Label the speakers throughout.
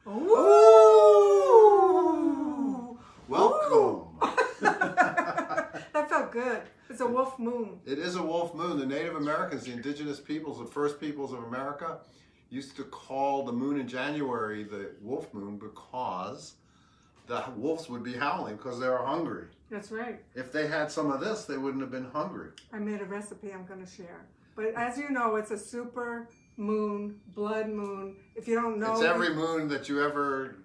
Speaker 1: Ooh!
Speaker 2: Welcome.
Speaker 1: That felt good. It's a wolf moon.
Speaker 2: It is a wolf moon. The Native Americans, the indigenous peoples, the first peoples of America, used to call the moon in January the wolf moon because the wolves would be howling because they were hungry.
Speaker 1: That's right.
Speaker 2: If they had some of this, they wouldn't have been hungry.
Speaker 1: I made a recipe I'm going to share. But as you know, it's a super moon, blood moon. If you don't know...
Speaker 2: It's every moon that you ever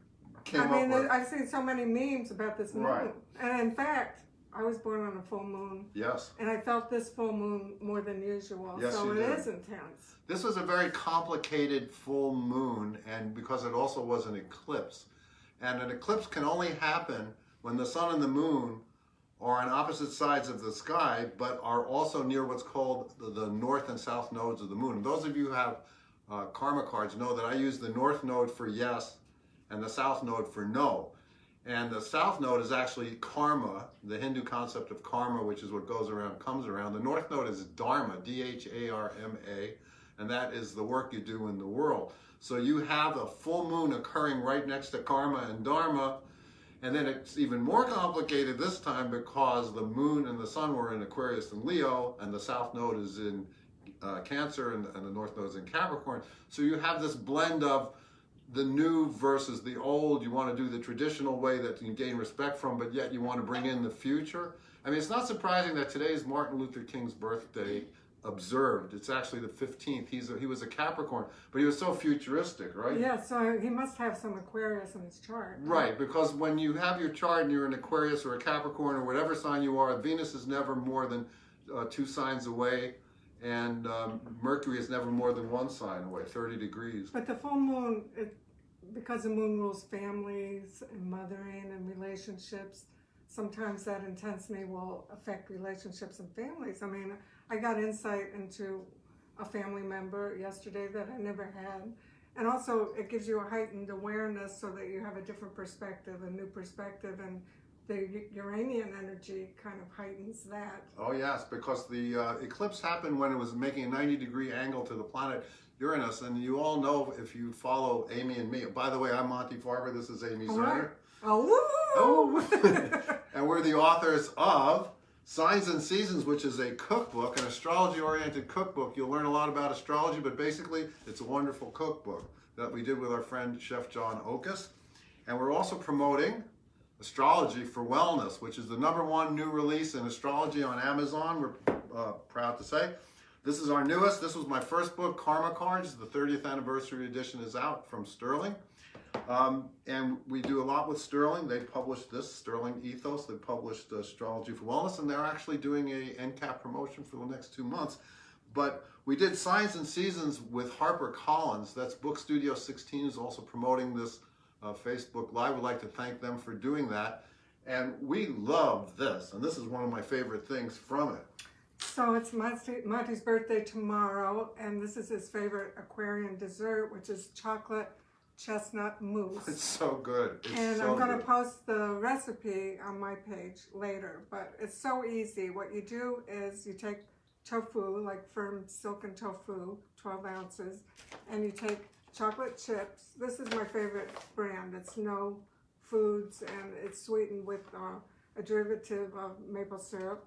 Speaker 2: came up with.
Speaker 1: I've seen so many memes about this moon.
Speaker 2: Right.
Speaker 1: And in fact, I was born on a full moon.
Speaker 2: Yes.
Speaker 1: And I felt this full moon more than usual.
Speaker 2: Yes,
Speaker 1: so
Speaker 2: you
Speaker 1: it
Speaker 2: did.
Speaker 1: is intense.
Speaker 2: This was a very complicated full moon, and because it also was an eclipse. And an eclipse can only happen when the sun and the moon are on opposite sides of the sky, but are also near what's called the north and south nodes of the moon. And those of you who have karma cards know that I use the north node for yes and the south node for no. And the south node is actually karma, the Hindu concept of karma, which is what goes around, comes around. The north node is dharma, D-H-A-R-M-A, and that is the work you do in the world. So you have a full moon occurring right next to karma and dharma, and then it's even more complicated this time because the moon and the sun were in Aquarius and Leo, and the south node is in Cancer, and the north node is in Capricorn. So you have this blend of the new versus the old. You want to do the traditional way that you gain respect from, but yet you want to bring in the future. I mean, it's not surprising that today is Martin Luther King's birthday observed. It's actually the 15th. He was a Capricorn, but he was so futuristic, right?
Speaker 1: Yeah, so he must have some Aquarius in his chart.
Speaker 2: Right, because when you have your chart and you're an Aquarius or a Capricorn or whatever sign you are, Venus is never more than 2 signs away, and Mercury is never more than 1 sign away, 30 degrees.
Speaker 1: But the full moon, because the moon rules families and mothering and relationships, sometimes that intensity will affect relationships and families. I mean, I got insight into a family member yesterday that I never had. And also, it gives you a heightened awareness so that you have a different perspective, a new perspective, and the Uranian energy kind of heightens that.
Speaker 2: Oh yes, because the eclipse happened when it was making a 90-degree angle to the planet Uranus, and you all know if you follow Amy and me. By the way, I'm Monty Farber, this is Amy Zerner.
Speaker 1: Oh,
Speaker 2: and we're the authors of Signs and Seasons, which is a cookbook, an astrology-oriented cookbook. You'll learn a lot about astrology, but basically it's a wonderful cookbook that we did with our friend Chef John Okus. And we're also promoting Astrology for Wellness, which is the #1 new release in astrology on Amazon, we're proud to say. This is our newest. This was my first book, Karma Cards. The 30th anniversary edition is out from Sterling. And we do a lot with Sterling. They published this, Sterling Ethos. They published Astrology for Wellness, and they're actually doing a NCAP promotion for the next 2 months. But we did Signs and Seasons with HarperCollins. That's Book Studio 16 is also promoting this Facebook Live. We'd like to thank them for doing that. And we love this, and this is one of my favorite things from it.
Speaker 1: so it's Monty's birthday tomorrow, and this is his favorite Aquarian dessert, which is chocolate chestnut mousse.
Speaker 2: It's so good.
Speaker 1: And I'm going to post the recipe on my page later, but it's so easy. What you do is you take tofu, like firm silken tofu, 12 ounces, and you take chocolate chips. This is my favorite brand. It's No Foods, and it's sweetened with a derivative of maple syrup.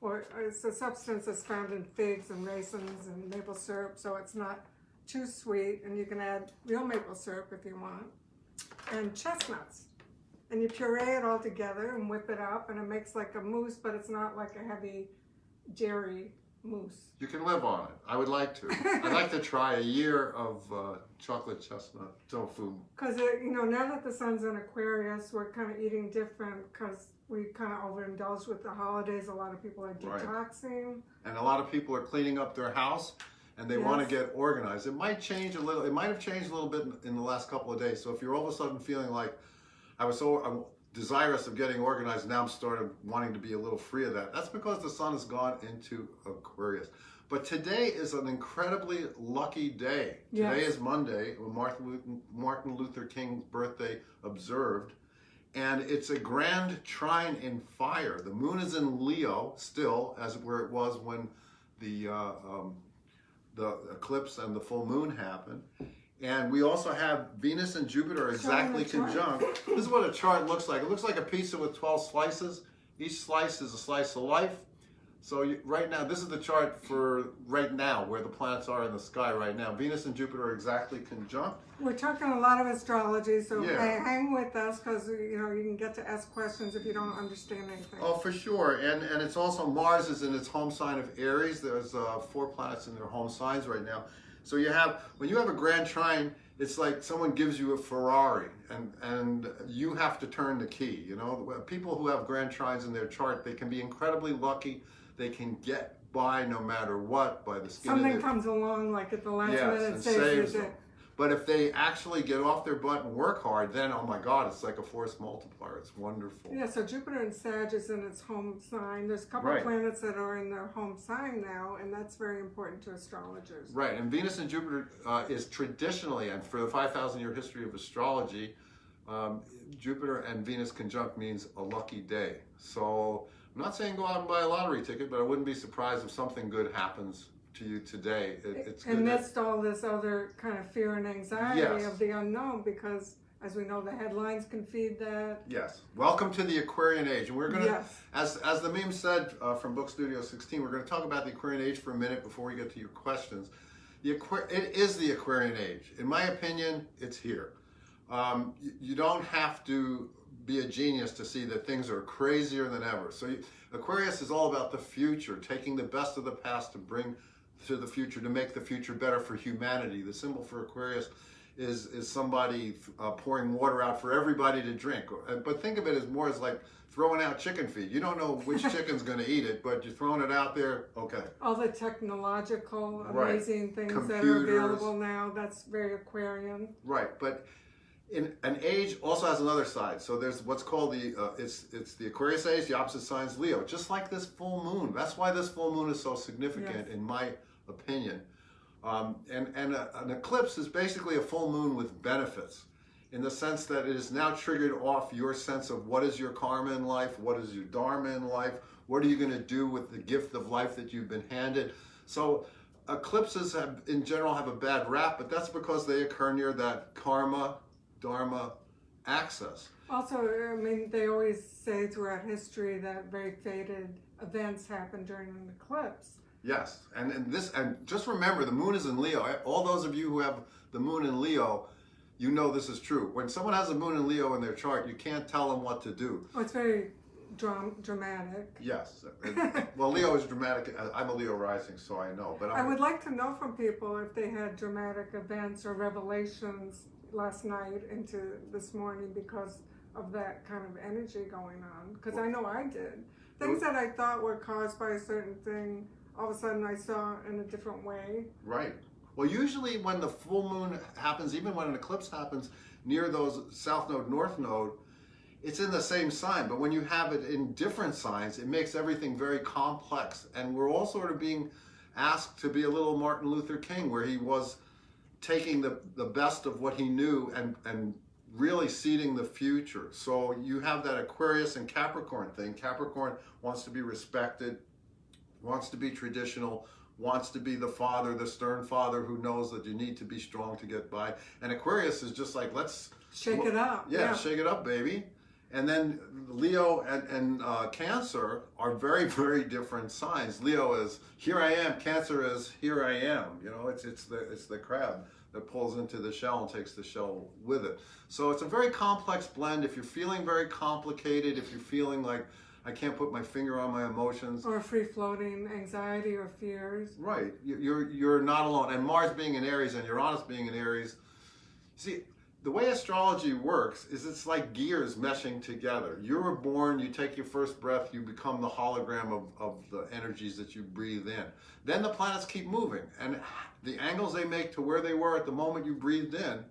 Speaker 1: Or it's a substance that's found in figs and raisins and maple syrup, so it's not too sweet, and you can add real maple syrup if you want, and chestnuts. And you puree it all together and whip it up, and it makes like a mousse, but it's not like a heavy dairy mousse.
Speaker 2: You can live on it. I would like to. I'd like to try a year of chocolate chestnut tofu.
Speaker 1: Because, now that the sun's in Aquarius, we're kind of eating different because we kind of overindulge with the holidays. A lot of people are detoxing.
Speaker 2: And a lot of people are cleaning up their house, and they want to get organized. It might change a little. It might have changed a little bit in the last couple of days. So if you're all of a sudden feeling like I'm desirous of getting organized, now I'm starting wanting to be a little free of that. That's because the sun has gone into Aquarius. But today is an incredibly lucky day.
Speaker 1: Yes.
Speaker 2: Today is Monday, Martin Luther King's birthday observed. And it's a grand trine in fire. The moon is in Leo still, as where it was when the eclipse and the full moon happened. And we also have Venus and Jupiter are exactly
Speaker 1: Showing the chart.
Speaker 2: conjunct. This is what a chart looks like. It looks like a pizza with 12 slices. Each slice is a slice of life. So right now, this is the chart for right now, where the planets are in the sky right now. Venus and Jupiter are exactly conjunct.
Speaker 1: We're talking a lot of astrology, so
Speaker 2: Yeah.
Speaker 1: hang with us, because you can get to ask questions if you don't understand anything.
Speaker 2: Oh, for sure. And it's also Mars is in its home sign of Aries. There's 4 planets in their home signs right now. So when you have a grand trine, it's like someone gives you a Ferrari, and you have to turn the key. People who have grand trines in their chart, they can be incredibly lucky. They can get by no matter what by the skin of
Speaker 1: Something
Speaker 2: their
Speaker 1: comes along like at the last
Speaker 2: Yes,
Speaker 1: minute
Speaker 2: and
Speaker 1: and
Speaker 2: saves
Speaker 1: saves you.
Speaker 2: them. But if they actually get off their butt and work hard, then oh my God, it's like a force multiplier. It's wonderful.
Speaker 1: Yeah, so Jupiter and Sag is in its home sign. There's a couple
Speaker 2: Right.
Speaker 1: of planets that are in their home sign now, and that's very important to astrologers.
Speaker 2: Right, and Venus and Jupiter is traditionally, and for the 5,000-year history of astrology, Jupiter and Venus conjunct means a lucky day. So I'm not saying go out and buy a lottery ticket, but I wouldn't be surprised if something good happens to you today. It's good.
Speaker 1: Amidst all this other kind of fear and anxiety
Speaker 2: Yes.
Speaker 1: of the unknown, because as we know, the headlines can feed that.
Speaker 2: Yes. Welcome to the Aquarian Age. And we're going to,
Speaker 1: Yes.
Speaker 2: as the meme said from Book Studio 16, we're going to talk about the Aquarian Age for a minute before we get to your questions. It is the Aquarian Age. In my opinion, it's here. You don't have to be a genius to see that things are crazier than ever. So Aquarius is all about the future, taking the best of the past to bring to the future, to make the future better for humanity. The symbol for Aquarius is somebody pouring water out for everybody to drink. But think of it as more as like throwing out chicken feed. You don't know which chicken's going to eat it, but you're throwing it out there. Okay.
Speaker 1: All the technological,
Speaker 2: Right.
Speaker 1: amazing things that are
Speaker 2: Computers.
Speaker 1: available now, that's very Aquarian.
Speaker 2: Right, but in an age also has another side. So there's what's called it's the Aquarius age, the opposite sign is Leo. Just like this full moon. That's why this full moon is so significant,
Speaker 1: Yes.
Speaker 2: in my opinion. An eclipse is basically a full moon with benefits, in the sense that it is now triggered off your sense of what is your karma in life, what is your dharma in life, what are you going to do with the gift of life that you've been handed. So eclipses in general have a bad rap, but that's because they occur near that karma dharma axis.
Speaker 1: Also, I mean, they always say throughout history that very fated events happen during an eclipse.
Speaker 2: Yes, and just remember, the moon is in Leo. All those of you who have the moon in Leo, you know this is true. When someone has a moon in Leo in their chart, you can't tell them what to do.
Speaker 1: Oh, it's very dramatic.
Speaker 2: Yes. Well, Leo is dramatic. I'm a Leo rising, so I know. But
Speaker 1: I would like to know from people if they had dramatic events or revelations last night into this morning because of that kind of energy going on. Because I know I did. Things that I thought were caused by a certain thing, all of a sudden I saw in a different way.
Speaker 2: Right. Well, usually when the full moon happens, even when an eclipse happens near those south node, north node, it's in the same sign. But when you have it in different signs, it makes everything very complex. And we're all sort of being asked to be a little Martin Luther King, where he was taking the best of what he knew and really seeding the future. So you have that Aquarius and Capricorn thing. Capricorn wants to be respected, wants to be traditional, wants to be the father, the stern father who knows that you need to be strong to get by. And Aquarius is just like, let's
Speaker 1: Shake it up.
Speaker 2: Yeah, shake it up, baby. And then Leo and Cancer are very, very different signs. Leo is here I am. Cancer is here I am. You know, it's the crab that pulls into the shell and takes the shell with it. So it's a very complex blend. If you're feeling very complicated, if you're feeling like I can't put my finger on my emotions,
Speaker 1: Or free-floating anxiety or fears.
Speaker 2: right, you're not alone. And Mars being in Aries and Uranus being in Aries, see, the way astrology works is it's like gears meshing together. You were born, you take your first breath, you become the hologram of the energies that you breathe in. Then the planets keep moving, and the angles they make to where they were at the moment you breathed in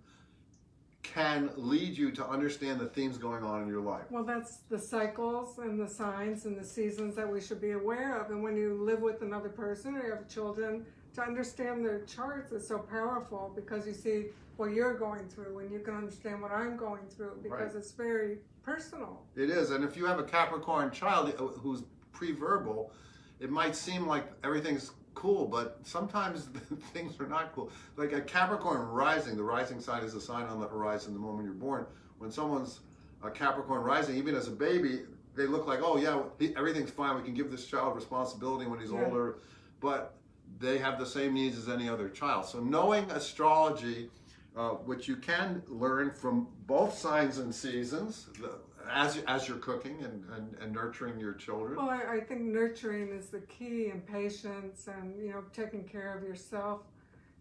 Speaker 2: can lead you to understand the themes going on in your life.
Speaker 1: Well, that's the cycles and the signs and the seasons that we should be aware of. And when you live with another person or you have children, to understand their charts is so powerful, because you see what you're going through and you can understand what I'm going through, because it's very personal.
Speaker 2: It is, and if you have a Capricorn child who's pre-verbal, it might seem like everything's cool, but sometimes things are not cool. Like a Capricorn rising, the rising sign is a sign on the horizon the moment you're born. When someone's a Capricorn rising, even as a baby, they look like, oh yeah, everything's fine. We can give this child responsibility when he's older, but they have the same needs as any other child. So knowing astrology, which you can learn from both signs and seasons, as you're cooking and nurturing your children.
Speaker 1: Well, I think nurturing is the key, and patience, and taking care of yourself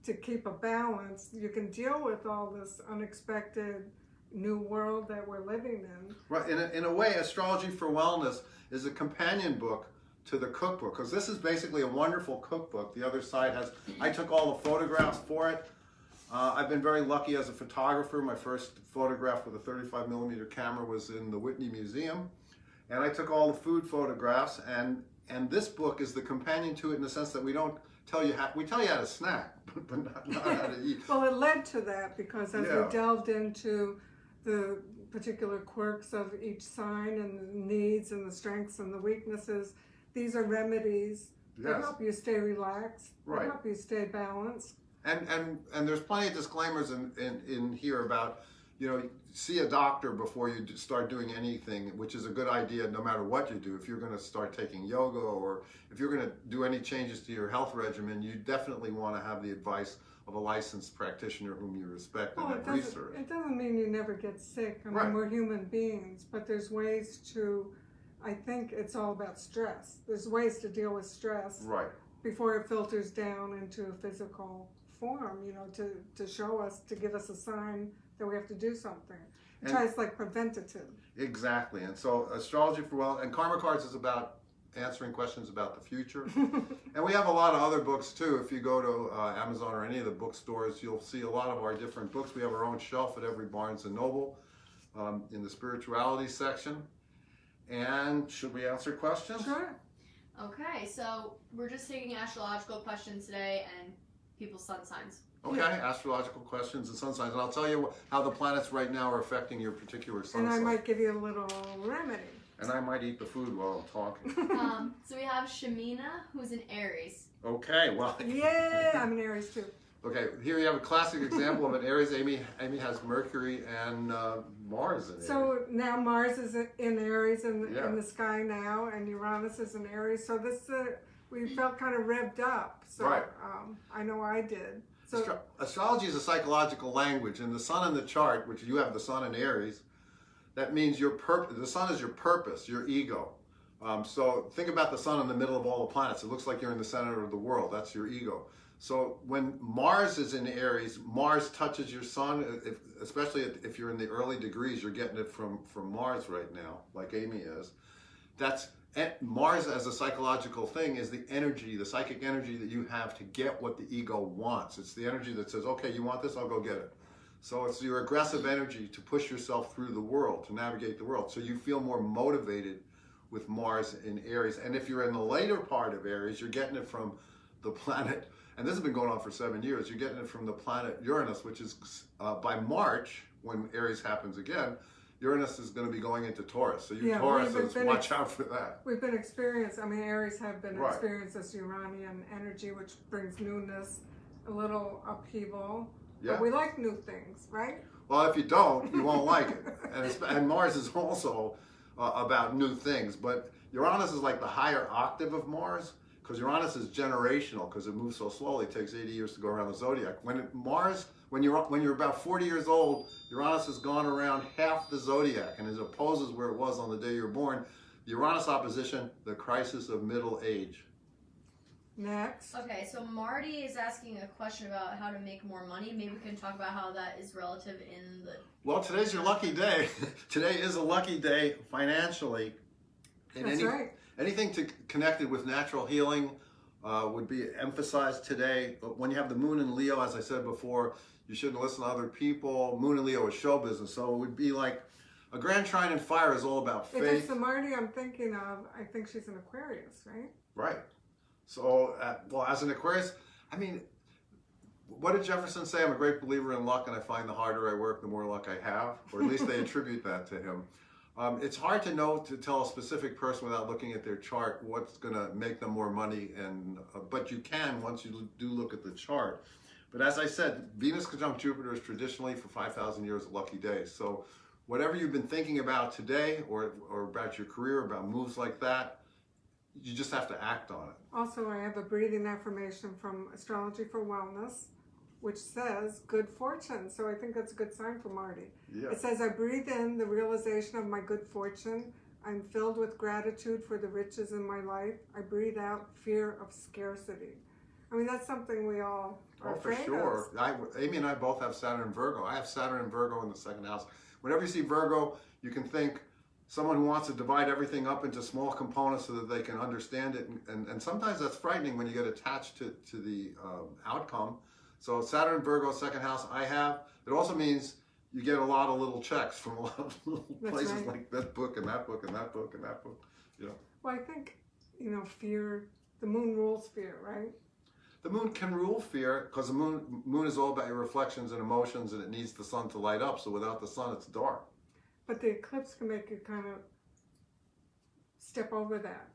Speaker 1: to keep a balance. You can deal with all this unexpected new world that we're living in.
Speaker 2: Right. In a way, Astrology for Wellness is a companion book to the cookbook, because this is basically a wonderful cookbook. The other side has, I took all the photographs for it. I've been very lucky as a photographer. My first photograph with a 35mm camera was in the Whitney Museum. And I took all the food photographs, and this book is the companion to it in the sense that we don't tell you we tell you how to snack, but not how to eat.
Speaker 1: Well, it led to that because as we delved into the particular quirks of each sign and the needs and the strengths and the weaknesses, these are remedies that help you stay relaxed, that help you stay balanced.
Speaker 2: And there's plenty of disclaimers in here about, see a doctor before you start doing anything, which is a good idea no matter what you do. If you're going to start taking yoga, or if you're going to do any changes to your health regimen, you definitely want to have the advice of a licensed practitioner whom you respect and have research.
Speaker 1: It doesn't mean you never get sick. I mean, we're human beings, but there's ways to, I think it's all about stress. There's ways to deal with stress before it filters down into a physical form, to show us, to give us a sign that we have to do something. It's like preventative.
Speaker 2: Exactly. And so Astrology for Well, and Karma Cards is about answering questions about the future. And we have a lot of other books too. If you go to Amazon or any of the bookstores, you'll see a lot of our different books. We have our own shelf at every Barnes & Noble in the spirituality section. And should we answer questions?
Speaker 1: Sure.
Speaker 3: Okay, so we're just taking astrological questions today and people's sun signs.
Speaker 2: Okay, astrological questions and sun signs. And I'll tell you how the planets right now are affecting your particular sun sign.
Speaker 1: And I might give you a little remedy.
Speaker 2: And I might eat the food while I'm talking.
Speaker 3: So we have Shamina, who's an Aries.
Speaker 2: Okay, well.
Speaker 1: Yeah, I'm an Aries too.
Speaker 2: Okay, here you have a classic example of an Aries. Amy has Mercury and Mars in Aries.
Speaker 1: So now Mars is in Aries in the sky now, and Uranus is in Aries. So this we felt kind of revved up. So I know I did. So
Speaker 2: astrology is a psychological language, and the sun in the chart, which you have the sun in Aries, that means the sun is your purpose, your ego. So think about the sun in the middle of all the planets. It looks like you're in the center of the world. That's your ego. So when Mars is in Aries, Mars touches your sun, especially if you're in the early degrees, you're getting it from Mars right now, like Amy is. Mars as a psychological thing is the energy, the psychic energy that you have to get what the ego wants. It's the energy that says, okay, you want this, I'll go get it. So it's your aggressive energy to push yourself through the world, to navigate the world. So you feel more motivated with Mars in Aries. And if you're in the later part of Aries, you're getting it from the planet, and this has been going on for 7 years, you're getting it from the planet Uranus, which is by March, when Aries happens again, Uranus is going to be going into Taurus. So you Tauruses, watch out for that.
Speaker 1: We've been experienced, Aries have been experienced this Uranian energy, which brings newness, a little upheaval. Yeah. But we like new things, right?
Speaker 2: Well, if you don't, you won't like it. And Mars is also about new things. But Uranus is like the higher octave of Mars, because Uranus is generational, because it moves so slowly. It takes 80 years to go around the zodiac. When you're about 40 years old, Uranus has gone around half the zodiac, and it opposes where it was on the day you were born. The Uranus opposition, the crisis of middle age.
Speaker 1: Next.
Speaker 3: Okay, so Marty is asking a question about how to make more money. Maybe we can talk about how that is relative in the...
Speaker 2: Well, today's your lucky day. Today is a lucky day financially.
Speaker 1: That's right.
Speaker 2: Anything connected with natural healing would be emphasized today. But when you have the moon in Leo, as I said before, you shouldn't listen to other people. Moon in Leo is show business, so it would be like a Grand Trine in Fire is all about faith.
Speaker 1: If it's the Marty I'm thinking of, I think she's an Aquarius, right?
Speaker 2: Right. So, as an Aquarius, what did Jefferson say? I'm a great believer in luck, and I find the harder I work, the more luck I have. Or at least they attribute that to him. It's hard to know to tell a specific person without looking at their chart what's going to make them more money, and but you can once you do look at the chart. But as I said, Venus conjunct Jupiter is traditionally for 5,000 years a lucky day. So whatever you've been thinking about today, or about your career, about moves like that, you just have to act on it.
Speaker 1: Also, I have a breathing affirmation from Astrology for Wellness, which says good fortune. So I think that's a good sign for Marty.
Speaker 2: Yeah.
Speaker 1: It says, I breathe in the realization of my good fortune. I'm filled with gratitude for the riches in my life. I breathe out fear of scarcity. I mean, that's something we all are
Speaker 2: Oh, for
Speaker 1: afraid
Speaker 2: sure.
Speaker 1: of.
Speaker 2: Amy and I both have Saturn and Virgo. I have Saturn and Virgo in the second house. Whenever you see Virgo, you can think someone who wants to divide everything up into small components so that they can understand it. And sometimes that's frightening when you get attached to the outcome. So Saturn, Virgo, second house, I have. It also means you get a lot of little checks from a lot of little places,
Speaker 1: right.
Speaker 2: like that book and that book and that book and that book. You know.
Speaker 1: Well, I think, fear, the moon rules fear, right?
Speaker 2: The moon can rule fear because the moon is all about your reflections and emotions, and it needs the sun to light up. So without the sun, it's dark.
Speaker 1: But the eclipse can make you kind of step over that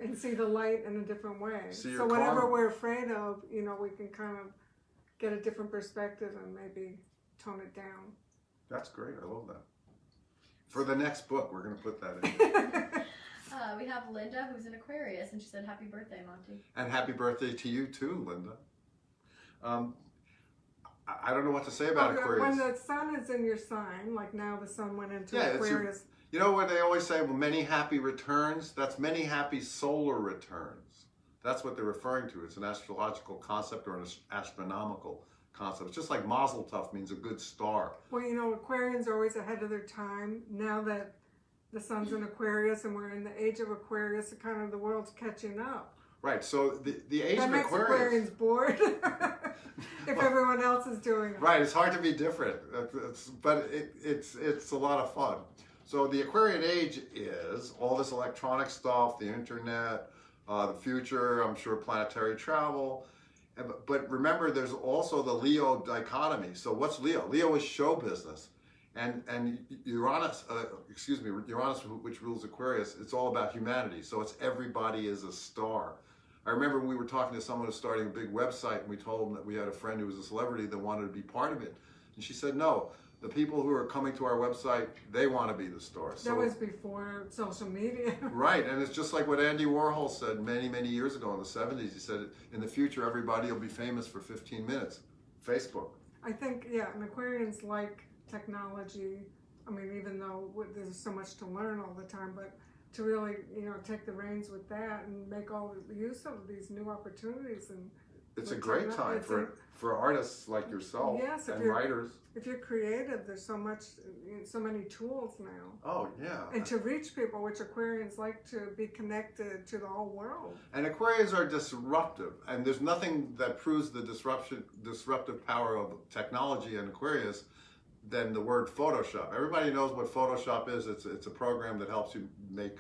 Speaker 1: and see the light in a different way.
Speaker 2: See
Speaker 1: So
Speaker 2: your
Speaker 1: whatever
Speaker 2: karma.
Speaker 1: we're afraid of, we can kind of get a different perspective and maybe tone it down.
Speaker 2: That's great. I love that. For the next book, we're going to put that in.
Speaker 3: We have Linda, who's an Aquarius, and she said, "Happy birthday, Monty."
Speaker 2: And happy birthday to you too, Linda. I don't know what to say about Aquarius.
Speaker 1: When the sun is in your sign, like now the sun went into Aquarius.
Speaker 2: You know what they always say, well, many happy returns? That's many happy solar returns. That's what they're referring to. It's an astrological concept or an astronomical concept. It's just like Mazel Tov means a good star.
Speaker 1: Well, Aquarians are always ahead of their time. Now that the sun's in Aquarius and we're in the age of Aquarius, kind of the world's catching up.
Speaker 2: Right, so the age
Speaker 1: That
Speaker 2: of
Speaker 1: makes
Speaker 2: Aquarius...
Speaker 1: Aquarians bored if everyone else is doing it.
Speaker 2: Right, it's hard to be different, but it's a lot of fun. So the Aquarian age is all this electronic stuff, the internet, the future, I'm sure planetary travel. But remember, there's also the Leo dichotomy. So what's Leo? Leo is show business. And Uranus, Uranus, which rules Aquarius, it's all about humanity. So it's everybody is a star. I remember we were talking to someone who's starting a big website, and we told them that we had a friend who was a celebrity that wanted to be part of it. And she said, no, the people who are coming to our website, they want to be the stars.
Speaker 1: That was before social media.
Speaker 2: Right, and it's just like what Andy Warhol said many, many years ago in the 70s. He said, in the future, everybody will be famous for 15 minutes. Facebook.
Speaker 1: I think, and Aquarians like technology. I mean, even though there's so much to learn all the time, but to really, take the reins with that and make all the use of these new opportunities. And
Speaker 2: it's a great time for artists like yourself and writers.
Speaker 1: If you're creative, there's so many tools now.
Speaker 2: Oh, yeah.
Speaker 1: And to reach people, which Aquarians like to be connected to the whole world.
Speaker 2: And Aquarians are disruptive, and there's nothing that proves the disruptive power of technology in Aquarius than the word Photoshop. Everybody knows what Photoshop is. It's a program that helps you make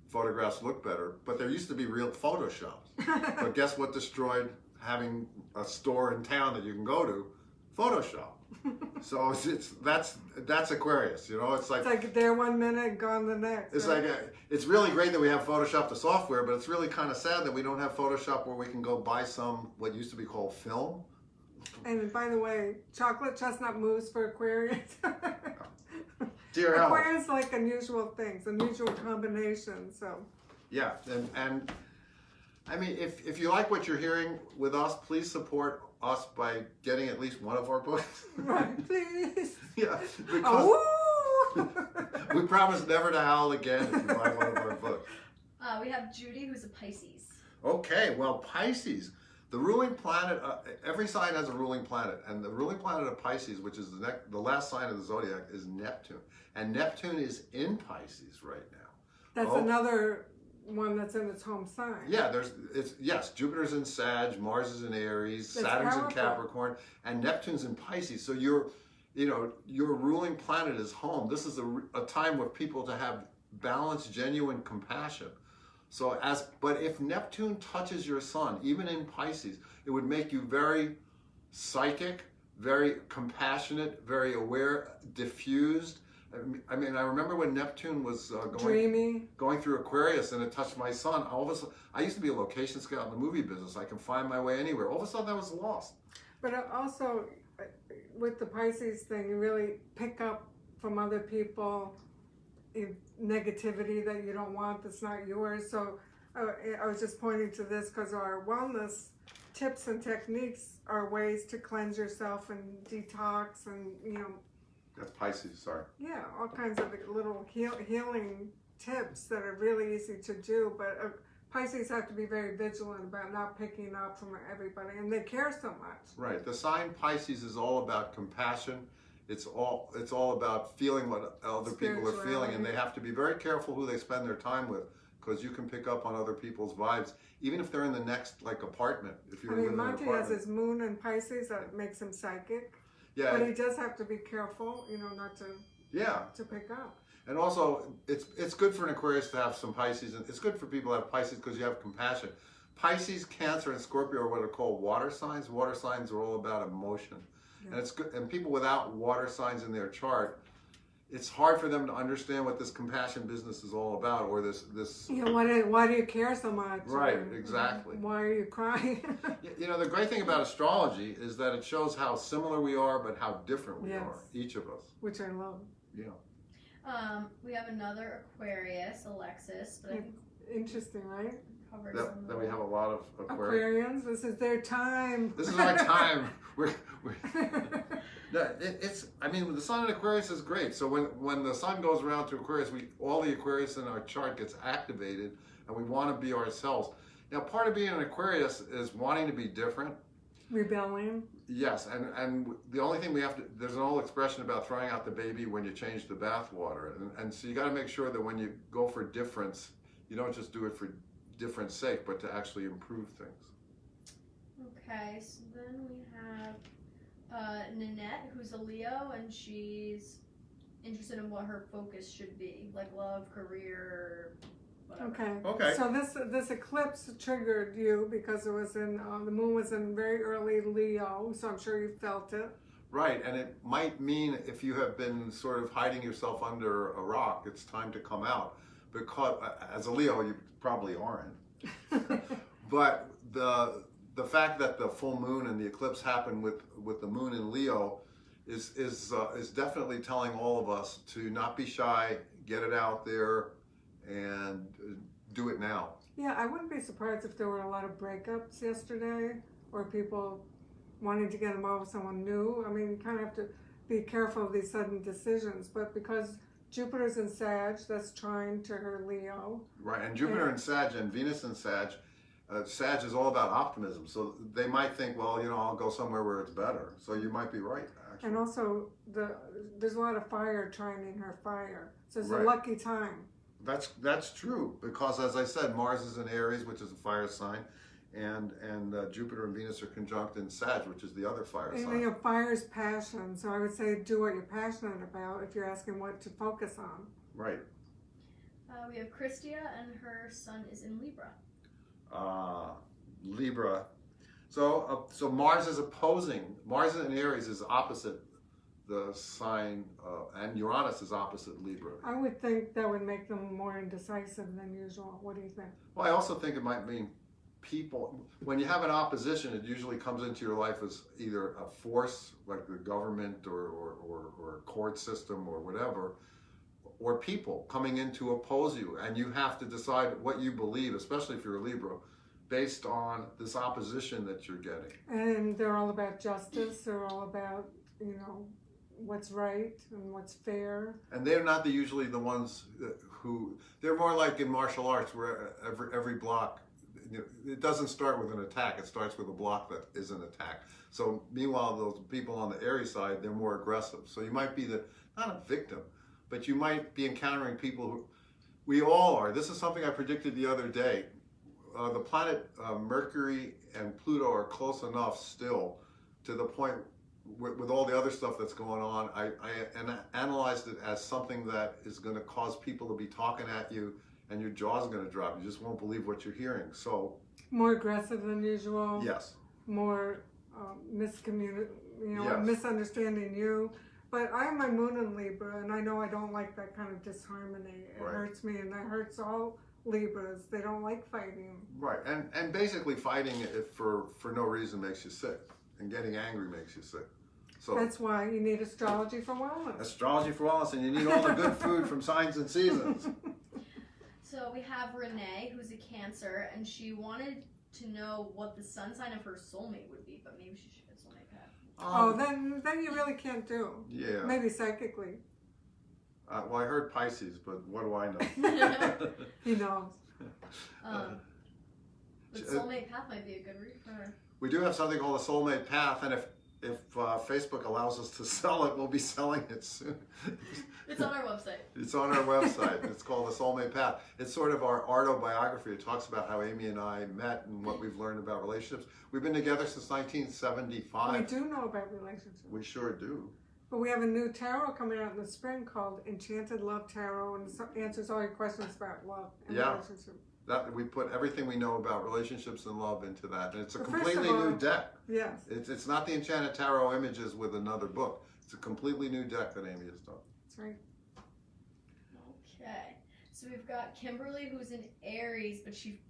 Speaker 2: photographs look better. But there used to be real Photoshops. But guess what destroyed having a store in town that you can go to? Photoshop. So that's Aquarius. It's like
Speaker 1: there 1 minute, gone the next.
Speaker 2: It's
Speaker 1: right?
Speaker 2: It's really great that we have Photoshop the software, but it's really kind of sad that we don't have Photoshop where we can go buy what used to be called film.
Speaker 1: And by the way, chocolate chestnut mousse for Aquarians.
Speaker 2: Dear health.
Speaker 1: Aquarians like unusual things, unusual combinations. So.
Speaker 2: Yeah, and I mean, if you like what you're hearing with us, please support us by getting at least one of our books.
Speaker 1: Right, please.
Speaker 2: Yeah, because we promise never to howl again if you buy one of our books.
Speaker 3: We have Judy, who's a Pisces.
Speaker 2: Okay, well, Pisces. The ruling planet, every sign has a ruling planet, and the ruling planet of Pisces, which is the last sign of the zodiac, is Neptune. And Neptune is in Pisces right now.
Speaker 1: That's another one that's in its home sign.
Speaker 2: Yeah, Jupiter's in Sag, Mars is in Aries,
Speaker 1: That's
Speaker 2: Saturn's
Speaker 1: powerful.
Speaker 2: in Capricorn, and Neptune's in Pisces. So your ruling planet is home. This is a time for people to have balanced, genuine compassion. But if Neptune touches your sun, even in Pisces, it would make you very psychic, very compassionate, very aware, diffused, I mean, I remember when Neptune was
Speaker 1: Dreamy.
Speaker 2: going through Aquarius and it touched my son. All of a sudden, I used to be a location scout in the movie business. I can find my way anywhere. All of a sudden, I was lost.
Speaker 1: But also, with the Pisces thing, you really pick up from other people negativity that you don't want, that's not yours. So I was just pointing to this because our wellness tips and techniques are ways to cleanse yourself and detox and, you know.
Speaker 2: That's Pisces, sorry.
Speaker 1: Yeah, all kinds of little healing tips that are really easy to do. But Pisces have to be very vigilant about not picking up from everybody, and they care so much.
Speaker 2: Right. The sign Pisces is all about compassion. It's all about feeling what other people are feeling, and they have to be very careful who they spend their time with, because you can pick up on other people's vibes, even if they're in the next apartment. If you're living in an
Speaker 1: Monte
Speaker 2: apartment.
Speaker 1: has his moon in Pisces that makes him psychic.
Speaker 2: Yeah.
Speaker 1: But he does have to be careful, you know, not to pick up.
Speaker 2: And also, it's good for an Aquarius to have some Pisces, and it's good for people to have Pisces because you have compassion. Pisces, Cancer, and Scorpio are what are called water signs. Water signs are all about emotion, and it's good. And people without water signs in their chart, it's hard for them to understand what this compassion business is all about, or this.
Speaker 1: You know, why do you care so much?
Speaker 2: Right, exactly.
Speaker 1: Why are you crying?
Speaker 2: You know, the great thing about astrology is that it shows how similar we are, but how different we are, each of us.
Speaker 1: Which I love.
Speaker 2: Yeah.
Speaker 3: We have another Aquarius, Alexis, but I think
Speaker 1: interesting, right?
Speaker 2: That we have a lot of
Speaker 1: Aquarians. This is their time.
Speaker 2: This is our time. I mean, the sun in Aquarius is great. So when the sun goes around to Aquarius, all the Aquarius in our chart gets activated, and we want to be ourselves. Now, part of being an Aquarius is wanting to be different.
Speaker 1: Rebellion.
Speaker 2: Yes, and the only thing we have to, there's an old expression about throwing out the baby when you change the bathwater. And so you got to make sure that when you go for difference, you don't just do it for difference sake, but to actually improve things.
Speaker 3: Okay, so then we have Nanette, who's a Leo, and she's interested in what her focus should be, like love, career, whatever.
Speaker 1: Okay. So this eclipse triggered you because it was in the moon was in very early Leo, so I'm sure you felt it.
Speaker 2: Right, and it might mean if you have been sort of hiding yourself under a rock, it's time to come out. Because as a Leo, you probably aren't. But the fact that the full moon and the eclipse happened with the moon in Leo is definitely telling all of us to not be shy, get it out there, and do it now.
Speaker 1: Yeah, I wouldn't be surprised if there were a lot of breakups yesterday, or people wanting to get involved with someone new. I mean, you kind of have to be careful of these sudden decisions, but because Jupiter's in Sag, that's trine to her Leo.
Speaker 2: Right, and Jupiter in Sag and Venus in Sag, Sag is all about optimism. So they might think, well, I'll go somewhere where it's better. So you might be right, actually.
Speaker 1: And also, there's a lot of fire trining her fire. So it's
Speaker 2: Right.
Speaker 1: a lucky time.
Speaker 2: That's true, because as I said, Mars is in Aries, which is a fire sign, and Jupiter and Venus are conjunct in Sag, which is the other fire sign.
Speaker 1: Fire is passion, so I would say do what you're passionate about if you're asking what to focus on.
Speaker 2: Right.
Speaker 3: We have Christia, and her sun is in Libra.
Speaker 2: Libra. So Mars is opposing. Mars in Aries is opposite the sign, and Uranus is opposite Libra.
Speaker 1: I would think that would make them more indecisive than usual. What do you think?
Speaker 2: Well, I also think it might mean people, when you have an opposition, it usually comes into your life as either a force, like the government or a court system or whatever, or people coming in to oppose you, and you have to decide what you believe, especially if you're a Libra, based on this opposition that you're getting.
Speaker 1: And they're all about justice. They're all about, what's right and what's fair.
Speaker 2: And they're not usually the ones who, they're more like in martial arts where every block, it doesn't start with an attack, it starts with a block that is an attack. So meanwhile, those people on the Aries side, they're more aggressive. So you might be not a victim, but you might be encountering people who, we all are. This is something I predicted the other day. The planet Mercury and Pluto are close enough still to the point with all the other stuff that's going on, I analyzed it as something that is going to cause people to be talking at you, and your jaw's going to drop. You just won't believe what you're hearing. So
Speaker 1: more aggressive than usual.
Speaker 2: Yes.
Speaker 1: More
Speaker 2: Yes.
Speaker 1: misunderstanding you. But I have my moon in Libra, and I know I don't like that kind of disharmony. It
Speaker 2: Right.
Speaker 1: hurts me, and that hurts all Libras. They don't like fighting.
Speaker 2: Right, and basically fighting it for no reason makes you sick, and getting angry makes you sick. So
Speaker 1: That's why you need astrology for wellness.
Speaker 2: astrology for wellness, and you need all the good food from signs and seasons.
Speaker 3: So we have Renee, who's a Cancer, and she wanted to know what the sun sign of her soulmate would be, but maybe she should get soulmate path.
Speaker 1: Oh, then you really can't do.
Speaker 2: Yeah.
Speaker 1: Maybe psychically.
Speaker 2: Well, I heard Pisces, but what do I know?
Speaker 1: He knows.
Speaker 3: But soulmate path might be a good read for her.
Speaker 2: We do have something called a soulmate path, and if Facebook allows us to sell it, we'll be selling it soon.
Speaker 3: It's on our website.
Speaker 2: It's on our website. It's called the Soulmate Path. It's sort of our autobiography. It talks about how Amy and I met and what we've learned about relationships. We've been together since 1975.
Speaker 1: We do know about relationships.
Speaker 2: We sure do.
Speaker 1: But we have a new tarot coming out in the spring called Enchanted Love Tarot, and it answers all your questions about love and relationships.
Speaker 2: That we put everything we know about relationships and love into that, and it's a
Speaker 1: But
Speaker 2: completely
Speaker 1: first of all-
Speaker 2: new deck.
Speaker 1: Yes.
Speaker 2: It's not the Enchanted Tarot images with another book. It's a completely new deck that Amy has done.
Speaker 1: That's right.
Speaker 3: Okay. So we've got Kimberly, who's in Aries, but she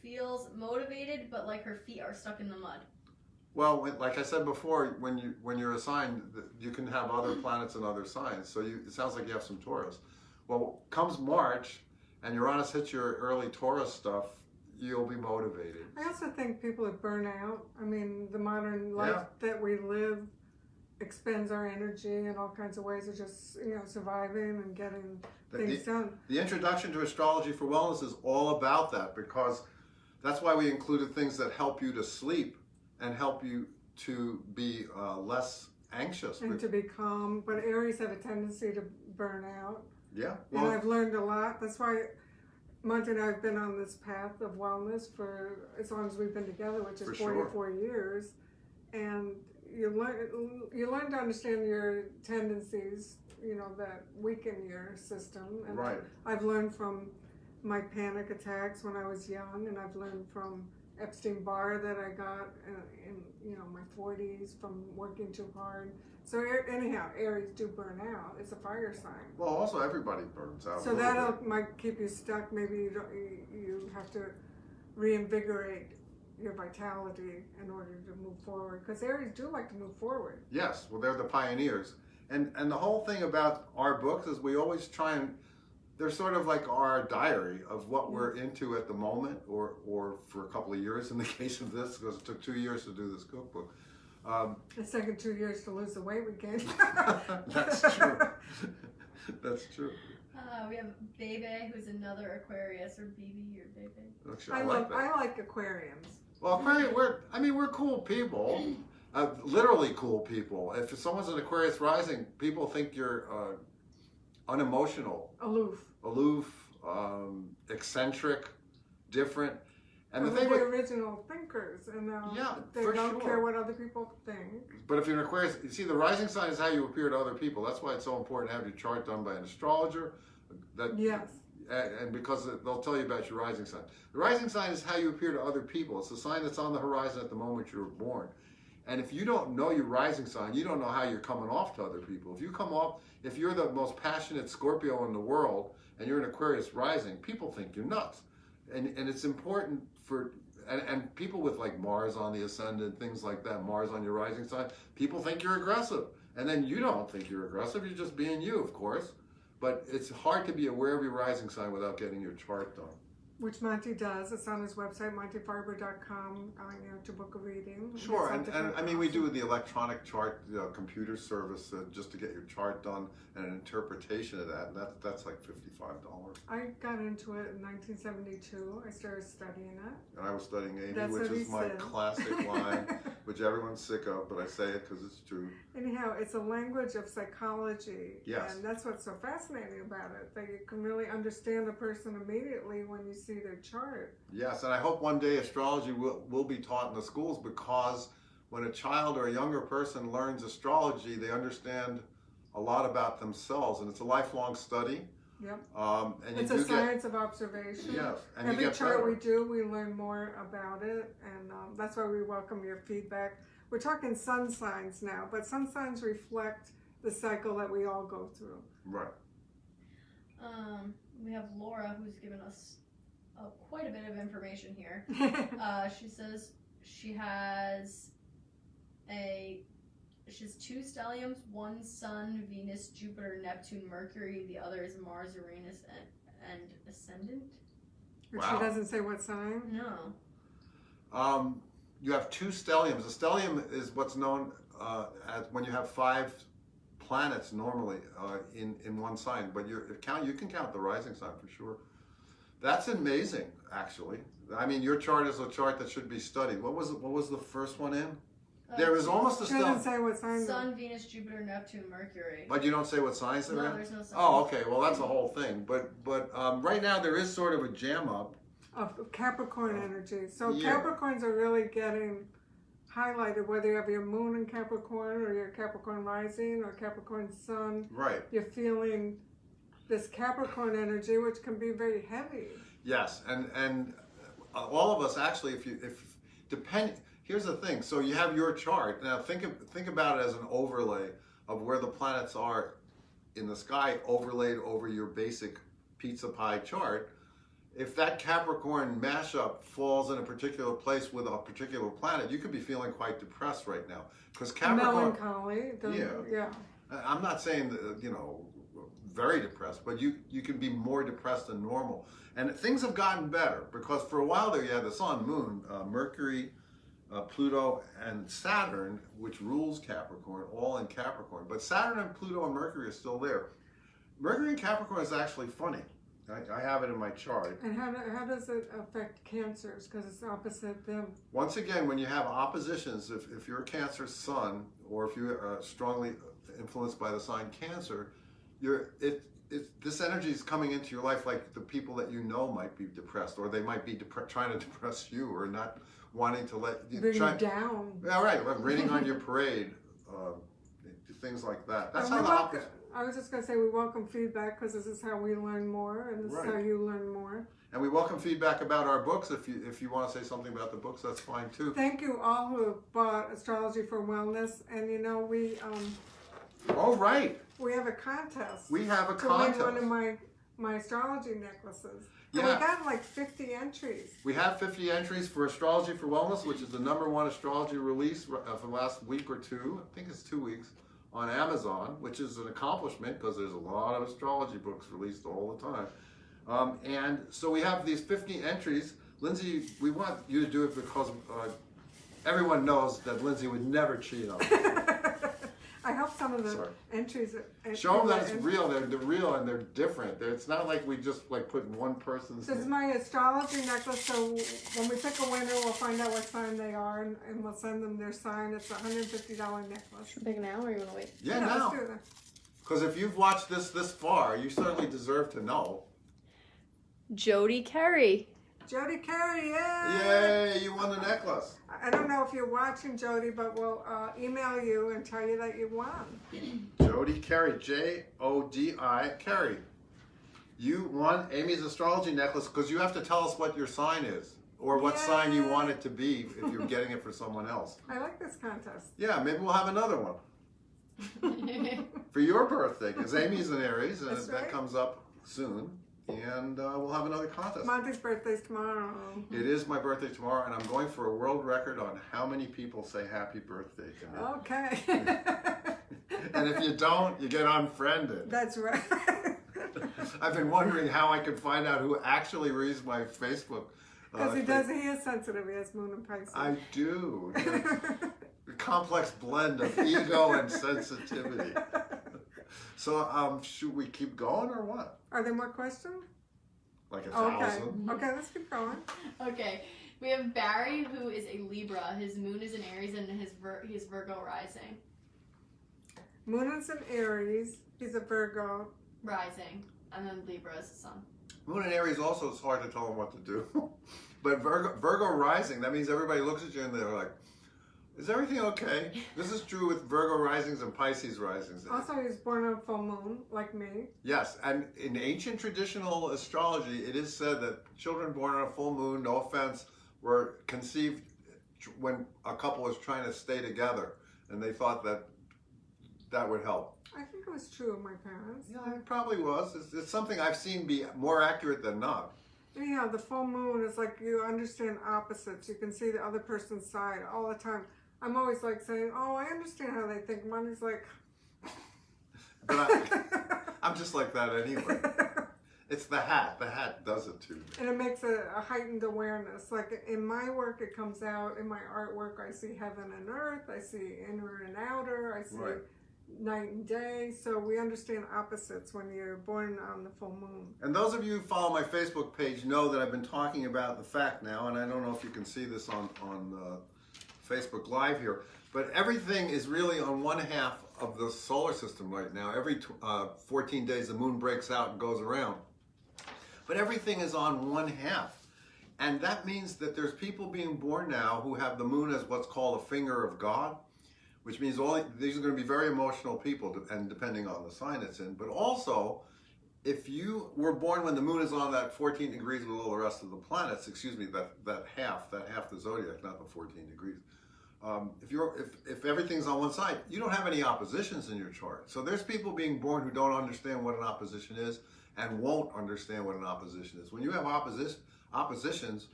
Speaker 3: feels motivated, but like her feet are stuck in the mud.
Speaker 2: Well, like I said before, when you're assigned, you can have other planets and other signs. So it sounds like you have some Taurus. Well, comes March, and Uranus hits your early Taurus stuff, you'll be motivated.
Speaker 1: I also think people that burn out, I mean, the modern life that we live expends our energy in all kinds of ways of just, surviving and getting things done.
Speaker 2: The introduction to astrology for wellness is all about that, because that's why we included things that help you to sleep and help you to be less anxious.
Speaker 1: And to be calm. But Aries have a tendency to burn out.
Speaker 2: Yeah.
Speaker 1: And I've learned a lot. That's why Monte and I have been on this path of wellness for as long as we've been together, which is 44 years. And you learn to understand your tendencies, that weaken your system. And
Speaker 2: Right.
Speaker 1: I've learned from my panic attacks when I was young, and I've learned from Epstein-Barr that I got in my 40s from working too hard. So anyhow, Aries do burn out. It's a fire sign.
Speaker 2: Well, also everybody burns out.
Speaker 1: So that might keep you stuck. Maybe you have to reinvigorate your vitality in order to move forward. Because Aries do like to move forward.
Speaker 2: Yes, well, they're the pioneers. And the whole thing about our books is we always try and, they're sort of like our diary of what we're into at the moment, or for a couple of years in the case of this, because it took 2 years to do this cookbook.
Speaker 1: It's taken 2 years to lose the weight we gained.
Speaker 2: That's true. That's true.
Speaker 3: We have Bebe, who's another Aquarius, or BB, or Bebe.
Speaker 2: Actually,
Speaker 1: I like aquariums.
Speaker 2: Well, Aquarius, we're cool people. Literally cool people. If someone's an Aquarius rising, people think you're unemotional, aloof, eccentric, different. And
Speaker 1: They're the original thinkers, and they don't care what other people think.
Speaker 2: But if you're an Aquarius, you see, the rising sign is how you appear to other people. That's why it's so important to have your chart done by an astrologer.
Speaker 1: Yes.
Speaker 2: And because they'll tell you about your rising sign. The rising sign is how you appear to other people. It's the sign that's on the horizon at the moment you were born. And if you don't know your rising sign, you don't know how you're coming off to other people. If you're the most passionate Scorpio in the world and you're an Aquarius rising, people think you're nuts. And it's important and people with like Mars on the ascendant, things like that, Mars on your rising sign, people think you're aggressive. And then you don't think you're aggressive, you're just being you, of course. But it's hard to be aware of your rising sign without getting your chart done.
Speaker 1: Which Monte does. It's on his website, montefarber.com, to book a reading.
Speaker 2: Sure, and I mean, we do the electronic chart computer service just to get your chart done and an interpretation of that, and that's like $55.
Speaker 1: I got into it in 1972. I started studying it.
Speaker 2: And I was studying Amy,
Speaker 1: That's
Speaker 2: which
Speaker 1: what he
Speaker 2: is my
Speaker 1: said.
Speaker 2: classic line, which everyone's sick of, but I say it because it's true.
Speaker 1: Anyhow, it's a language of psychology.
Speaker 2: Yes.
Speaker 1: And that's what's so fascinating about it, that you can really understand a person immediately when you see their chart.
Speaker 2: Yes, and I hope one day astrology will be taught in the schools, because when a child or a younger person learns astrology, they understand a lot about themselves, and it's a lifelong study.
Speaker 1: Yep.
Speaker 2: And
Speaker 1: It's a science of observation.
Speaker 2: Yes, and
Speaker 1: Every
Speaker 2: you get
Speaker 1: chart
Speaker 2: better.
Speaker 1: we do, we learn more about it, and that's why we welcome your feedback. We're talking sun signs now, but sun signs reflect the cycle that we all go through.
Speaker 2: Right.
Speaker 3: We have Laura, who's given us quite a bit of information here. She says she has 2 stelliums, one Sun, Venus, Jupiter, Neptune, Mercury. The other is Mars, Uranus, and Ascendant.
Speaker 1: But she doesn't say what sign.
Speaker 3: No.
Speaker 2: You have 2 stelliums. A stellium is what's known as when you have 5 planets normally in one sign, but you can count the rising sign for sure. That's amazing, actually. I mean, your chart is a chart that should be studied. What was the first one in? There is almost a
Speaker 1: She doesn't
Speaker 2: stellium.
Speaker 1: say what sign.
Speaker 3: Sun, Venus, Jupiter, Neptune, Mercury.
Speaker 2: But you don't say what signs they're in?
Speaker 3: No, there's no sign.
Speaker 2: Oh, okay. Well, that's a whole thing. But right now there is sort of a jam up.
Speaker 1: Of Capricorn energy. So
Speaker 2: Yeah.
Speaker 1: Capricorns are really getting highlighted, whether you have your moon in Capricorn or your Capricorn rising or Capricorn sun.
Speaker 2: Right.
Speaker 1: You're feeling this Capricorn energy, which can be very heavy.
Speaker 2: Yes, and all of us actually, here's the thing. So you have your chart. Now think about it as an overlay of where the planets are in the sky, overlaid over your basic pizza pie chart. If that Capricorn mashup falls in a particular place with a particular planet, you could be feeling quite depressed right now. Because Capricorn,
Speaker 1: Melancholy.
Speaker 2: Yeah. I'm not saying that, very depressed, but you can be more depressed than normal. And things have gotten better because for a while there you had the Sun, Moon, Mercury, Pluto, and Saturn, which rules Capricorn, all in Capricorn. But Saturn and Pluto and Mercury are still there. Mercury in Capricorn is actually funny. I have it in my chart.
Speaker 1: And how does it affect Cancers? Because it's opposite them.
Speaker 2: Once again, when you have oppositions, if you're a Cancer Sun, or if you're strongly influenced by the sign Cancer, this energy is coming into your life like the people that you know might be depressed, or they might be trying to depress you, or not wanting to let you
Speaker 1: Bring you down.
Speaker 2: Yeah, right. Raining on your parade, things like that. That's how the opposite.
Speaker 1: I was just going to say we welcome feedback because this is how we learn more, and this is how you learn more.
Speaker 2: And we welcome feedback about our books. If you want to say something about the books, that's fine too.
Speaker 1: Thank you all who have bought Astrology for Wellness, and we
Speaker 2: Oh, right.
Speaker 1: we have a contest.
Speaker 2: We have a
Speaker 1: to win
Speaker 2: contest.
Speaker 1: one of my astrology necklaces. And
Speaker 2: Yeah.
Speaker 1: we got like 50 entries.
Speaker 2: We have 50 entries for Astrology for Wellness, which is the #1 astrology release for the last week or two. I think it's 2 weeks on Amazon, which is an accomplishment because there's a lot of astrology books released all the time. And so we have these 50 entries. Lindsay, we want you to do it because everyone knows that Lindsay would never cheat on us.
Speaker 1: I hope some of the
Speaker 2: Sorry.
Speaker 1: entries
Speaker 2: Show them that it's real. They're real and they're different. It's not like we just put one person's.
Speaker 1: This is my astrology necklace, so when we pick a winner, we'll find out what sign they are, and we'll send them their sign. It's a $150 necklace.
Speaker 3: Pick now, or you want to wait?
Speaker 2: Yeah,
Speaker 1: No,
Speaker 2: now.
Speaker 1: let's do that.
Speaker 2: Because if you've watched this far, you certainly deserve to know.
Speaker 3: Jody Carey.
Speaker 1: Jody Carey, yay!
Speaker 2: Yay! You won the necklace.
Speaker 1: I don't know if you're watching, Jody, but we'll email you and tell you that you won.
Speaker 2: Jody Carey, Jodi Carey. You won Amy's astrology necklace because you have to tell us what your sign is or what sign you want it to be if you're getting it for someone else.
Speaker 1: I like this contest.
Speaker 2: Yeah, maybe we'll have another one for your birthday because Amy's an Aries and
Speaker 1: That's
Speaker 2: that
Speaker 1: right.
Speaker 2: comes up soon. And we'll have another contest.
Speaker 1: Monte's birthday's tomorrow.
Speaker 2: It is my birthday tomorrow, and I'm going for a world record on how many people say happy birthday to me.
Speaker 1: Okay.
Speaker 2: And if you don't, you get unfriended.
Speaker 1: That's right.
Speaker 2: I've been wondering how I could find out who actually reads my Facebook.
Speaker 1: Because he is sensitive. He has moon and Pisces.
Speaker 2: I do. A complex blend of ego and sensitivity. So, should we keep going or what?
Speaker 1: Are there more questions?
Speaker 2: Like 1,000?
Speaker 1: Okay, let's keep going.
Speaker 3: Okay, we have Barry, who is a Libra. His moon is in Aries, and he's Virgo rising.
Speaker 1: Moon is in Aries. He's a Virgo.
Speaker 3: Rising, and then Libra is the sun.
Speaker 2: Moon and Aries also, it's hard to tell them what to do. But Virgo rising, that means everybody looks at you and they're like, is everything okay? This is true with Virgo risings and Pisces risings.
Speaker 1: Also, he was born on full moon, like me.
Speaker 2: Yes, and in ancient traditional astrology, it is said that children born on a full moon, no offense, were conceived when a couple was trying to stay together. And they thought that that would help.
Speaker 1: I think it was true of my parents.
Speaker 2: Yeah, it probably was. It's something I've seen be more accurate than not.
Speaker 1: Anyhow, the full moon is like you understand opposites. You can see the other person's side all the time. I'm always like saying, "Oh, I understand how they think." Money's like,
Speaker 2: But I'm just like that anyway. It's the hat. The hat does it to me.
Speaker 1: and it makes a heightened awareness. Like in my work, it comes out. In my artwork, I see heaven and earth. I see inner and outer. I see
Speaker 2: Right.
Speaker 1: night and day. So we understand opposites when you're born on the full moon.
Speaker 2: And those of you who follow my Facebook page know that I've been talking about the fact now, and I don't know if you can see this on Facebook Live here, but everything is really on one half of the solar system right now. Every 14 days the moon breaks out and goes around. But everything is on one half. And that means that there's people being born now who have the moon as what's called a finger of God, which means these are going to be very emotional people, and depending on the sign it's in. But also, if you were born when the moon is on that 14 degrees with all the rest of the planets, excuse me, that half the zodiac, not the 14 degrees. If everything's on one side, you don't have any oppositions in your chart. So there's people being born who don't understand what an opposition is and won't understand what an opposition is. When you have oppositions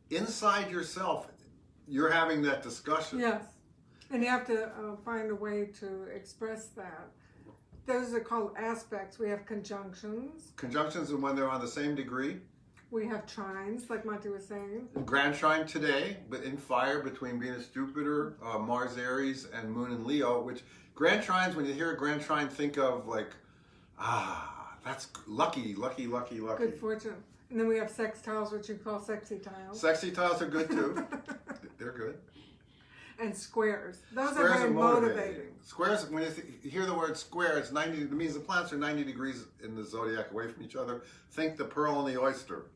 Speaker 2: inside yourself, you're having that discussion.
Speaker 1: Yes, and you have to find a way to express that. Those are called aspects. We have conjunctions.
Speaker 2: Conjunctions are when they're on the same degree.
Speaker 1: We have trines, like Monte was saying.
Speaker 2: Grand trine today, but in fire between Venus, Jupiter, Mars, Aries, and Moon and Leo. Which grand trines, when you hear a grand trine, think of like, that's lucky.
Speaker 1: Good fortune. And then we have sextiles, which you call sexy tiles.
Speaker 2: Sexy tiles are good too. They're good.
Speaker 1: And squares. Those
Speaker 2: Squares
Speaker 1: are very motivating.
Speaker 2: Squares, when you hear the word square, it's 90. It means the planets are 90 degrees in the zodiac away from each other. Think the pearl and the oyster.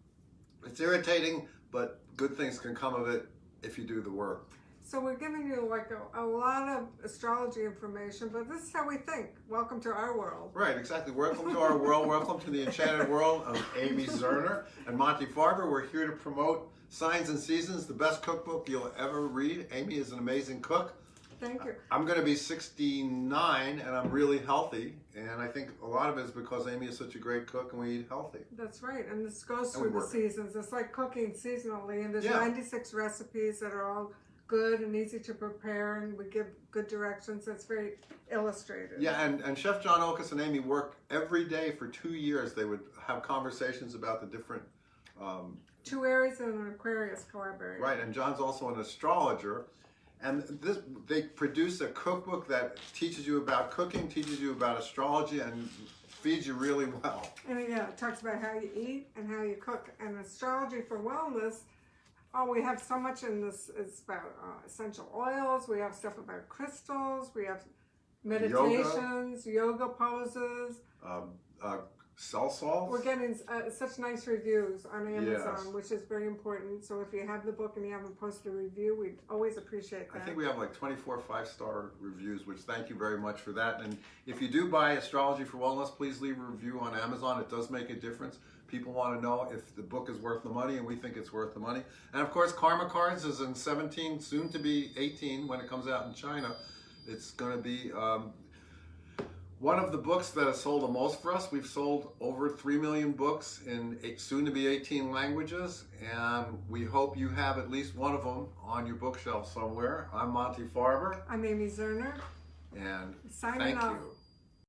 Speaker 2: It's irritating, but good things can come of it if you do the work.
Speaker 1: So we're giving you like a lot of astrology information, but this is how we think. Welcome to our world.
Speaker 2: Right, exactly. Welcome to our world. Welcome to the enchanted world of Amy Zerner and Monte Farber. We're here to promote Signs and Seasons, the best cookbook you'll ever read. Amy is an amazing cook.
Speaker 1: Thank you.
Speaker 2: I'm going to be 69 and I'm really healthy. And I think a lot of it is because Amy is such a great cook and we eat healthy.
Speaker 1: That's right. And this goes
Speaker 2: And we
Speaker 1: through the
Speaker 2: work.
Speaker 1: seasons. It's like cooking seasonally. And there's
Speaker 2: Yeah.
Speaker 1: 96 recipes that are all good and easy to prepare. And we give good directions. It's very illustrated.
Speaker 2: Yeah, and Chef John Okus and Amy worked every day for 2 years. They would have conversations about the different...
Speaker 1: Two Aries and an Aquarius collaborate.
Speaker 2: Right, and John's also an astrologer. And they produce a cookbook that teaches you about cooking, teaches you about astrology, and feeds you really well.
Speaker 1: And yeah, it talks about how you eat and how you cook. And astrology for wellness, we have so much in this. It's about essential oils. We have stuff about crystals. We have meditations, yoga poses.
Speaker 2: Cell salts.
Speaker 1: We're getting such nice reviews on Amazon,
Speaker 2: Yes.
Speaker 1: which is very important. So if you have the book and you haven't posted a review, we'd always appreciate that.
Speaker 2: I think we have like 24 5-star reviews, which thank you very much for that. And if you do buy Astrology for Wellness, please leave a review on Amazon. It does make a difference. People want to know if the book is worth the money, and we think it's worth the money. And of course, Karma Cards is in 17, soon to be 18 when it comes out in China. It's going to be one of the books that has sold the most for us. We've sold over 3 million books in soon to be 18 languages, and we hope you have at least one of them on your bookshelf somewhere. I'm Monte Farber,
Speaker 1: I'm Amy Zerner.
Speaker 2: and
Speaker 1: Signing
Speaker 2: thank
Speaker 1: off.
Speaker 2: you.